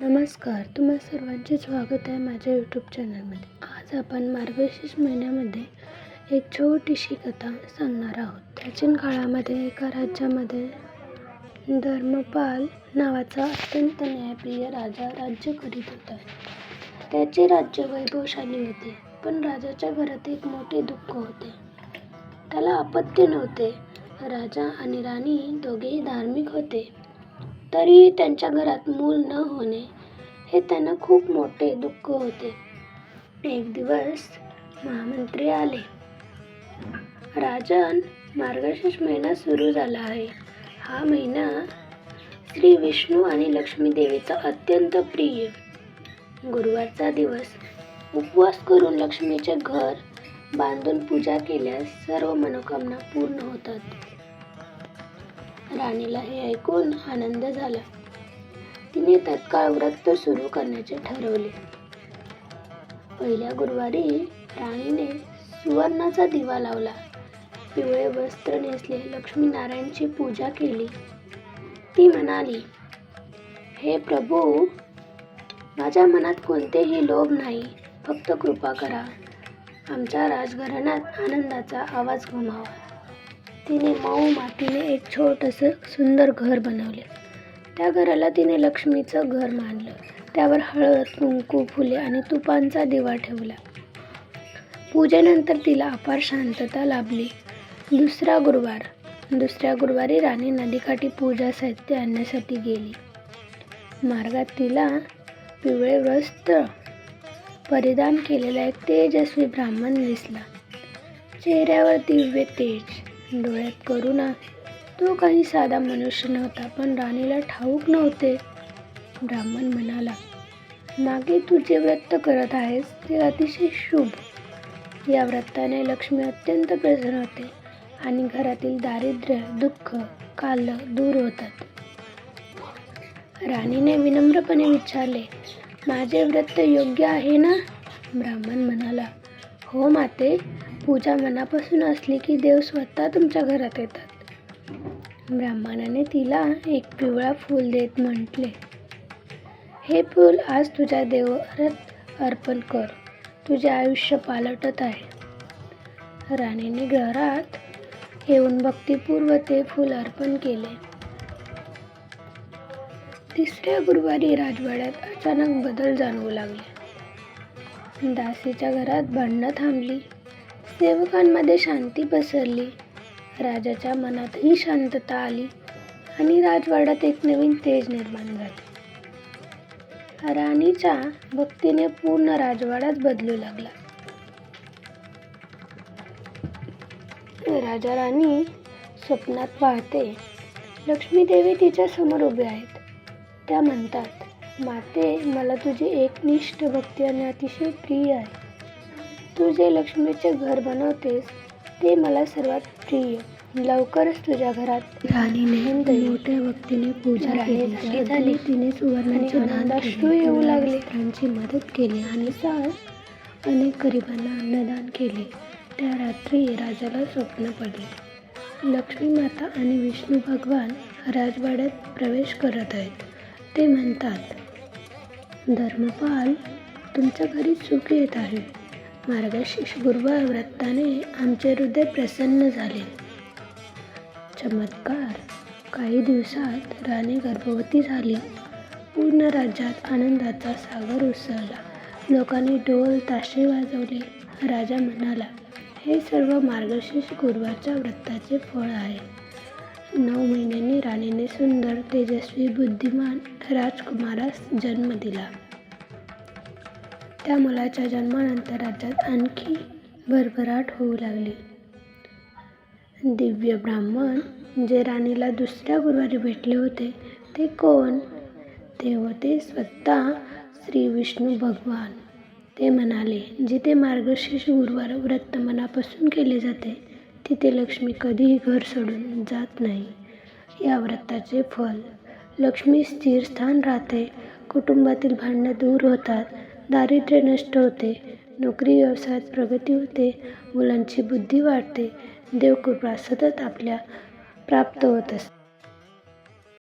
नमस्कार, तुम्हा सर्वांचे स्वागत आहे माझ्या यूट्यूब चॅनलमध्ये. आज आपण मार्गशीर्ष महिन्यामध्ये एक छोटीशी कथा सांगणार आहोत. प्राचीन काळामध्ये एका राज्यामध्ये धर्मपाल नावाचा अत्यंत न्यायप्रिय राजा राज्य करीत होता. त्याचे राज्य वैभवशाली होते, पण राजाच्या घरात एक मोठे दुःख होते. त्याला अपत्य नव्हते. राजा आणि राणी दोघेही धार्मिक होते, तरीही त्यांच्या घरात मूल न होणे हे त्यांना खूप मोठे दुःख होते. एक दिवस महामंत्री आले. राजन, मार्गशीर्ष महिना सुरू झाला आहे. हा महिना श्री विष्णू आणि लक्ष्मी देवीचा अत्यंत प्रिय. गुरुवारचा दिवस उपवास करून लक्ष्मीचे घर बांधून पूजा केल्यास सर्व मनोकामना पूर्ण होतात. राणीला हे ऐकून आनंद झाला. तिने तत्काळ व्रत सुरू करण्याचे ठरवले. पहिल्या गुरुवारी राणीने सुवर्णाचा दिवा लावला, पिवळे वस्त्र नेसले, लक्ष्मीनारायणची पूजा केली. ती म्हणाली, हे प्रभू, माझ्या मनात कोणतेही लोभ नाही, फक्त कृपा करा. आमच्या राजघराण्यात आनंदाचा आवाज घुमावा. तिने मऊ मातीने एक छोटंसं सुंदर घर बनवले. त्या घराला तिने लक्ष्मीचं घर मानलं. त्यावर हळद, कुंकू, फुले आणि तुपांचा दिवा ठेवला. पूजेनंतर तिला अपार शांतता लाभली. दुसऱ्या गुरुवारी राणी नदीकाठी पूजा साहित्य आणण्यासाठी गेली. मार्गात तिला पिवळे वस्त्र परिधान केलेला एक तेजस्वी ब्राह्मण दिसला. चेहऱ्यावर दिव्य तेज, डोळ्यात करुणा. तो काही साधा मनुष्य नव्हता, पण राणीला ठाऊक नव्हते. ब्राह्मण म्हणाला, मागे तू जे व्रत करत आहेस ते अतिशय शुभ. या व्रताने लक्ष्मी अत्यंत प्रसन्न होते आणि घरातील दारिद्र्य, दुःख, काल दूर होतात. राणीने विनम्रपणे विचारले, माझे व्रत योग्य आहे ना? ब्राह्मण म्हणाला, हो माते, पूजा मनापासून असली की देव स्वतः तुमच्या घरात येतात. ब्राह्मणाने तिला एक पिवळा फूल देत म्हटले, हे फूल आज तुझ्या देवाऱ्यात अर्पण कर. तुझे आयुष्य पालटत आहे. राणीने घरात येऊन भक्तिपूर्वक ते फूल अर्पण केले. तिसऱ्या गुरुवारी राजवाड्यात अचानक बदल जाणवू लागले. दासीच्या घरात भांडणं थांबली. सेवकांमध्ये शांती पसरली. राजाच्या मनातही शांतता आली आणि राजवाड्यात एक नवीन तेज निर्माण झाले. राणीच्या भक्तीने पूर्ण राजवाडाच बदलू लागला. राजा राणी स्वप्नात पाहते, लक्ष्मी देवी तिच्या समोर उभे आहेत. त्या म्हणतात, माते, मला तुझी एकनिष्ठ भक्ती आणि अतिशय प्रिय आहे. तू जे लक्ष्मीचे घर बनवतेस ते मला सर्वात प्रिय. लवकरच तुझ्या घरात राणीने मोठ्या भक्तीने पूजा केली. तिने सुवर्णाचे दान येऊ लागले, त्यांची मदत केली आणि अनेक गरिबांना अन्नदान केले. त्या रात्री राजाला स्वप्न पडले. लक्ष्मी माता आणि विष्णू भगवान राजवाड्यात प्रवेश करत आहेत. ते म्हणतात, धर्मपाल, तुमच्या घरी सुख येत आहे. मार्गशीर्ष गुरुवार व्रताने आमचे हृदय प्रसन्न झाले. चमत्कार, काही दिवसात राणी गर्भवती झाली. पूर्ण राज्यात आनंदाचा सागर उसळला. लोकांनी ढोल ताशे वाजवले. राजा म्हणाला, हे सर्व मार्गशीर्ष गुरुवारच्या व्रताचे फळ आहे. 9 महिन्यांनी राणीने सुंदर, तेजस्वी, बुद्धिमान राजकुमारास जन्म दिला. त्या मुलाच्या जन्मानंतर राज्यात आणखी भरभराट होऊ लागली. दिव्य ब्राह्मण जे राणीला दुसऱ्या गुरुवारी भेटले होते ते कोण? ते होते स्वतः श्री विष्णू भगवान. ते म्हणाले, जिथे मार्गशीर्ष गुरुवार व्रत मनापासून केले जाते तिथे लक्ष्मी कधीही घर सोडून जात नाही. या व्रताचे फल, लक्ष्मी स्थिर स्थान राहते, कुटुंबातील भांडणे दूर होतात, दारिद्र्य नष्ट होते, नोकरी व्यवसायात प्रगती होते, मुलांची बुद्धी वाढते, देवकृपा सतत आपल्या प्राप्त होत असते.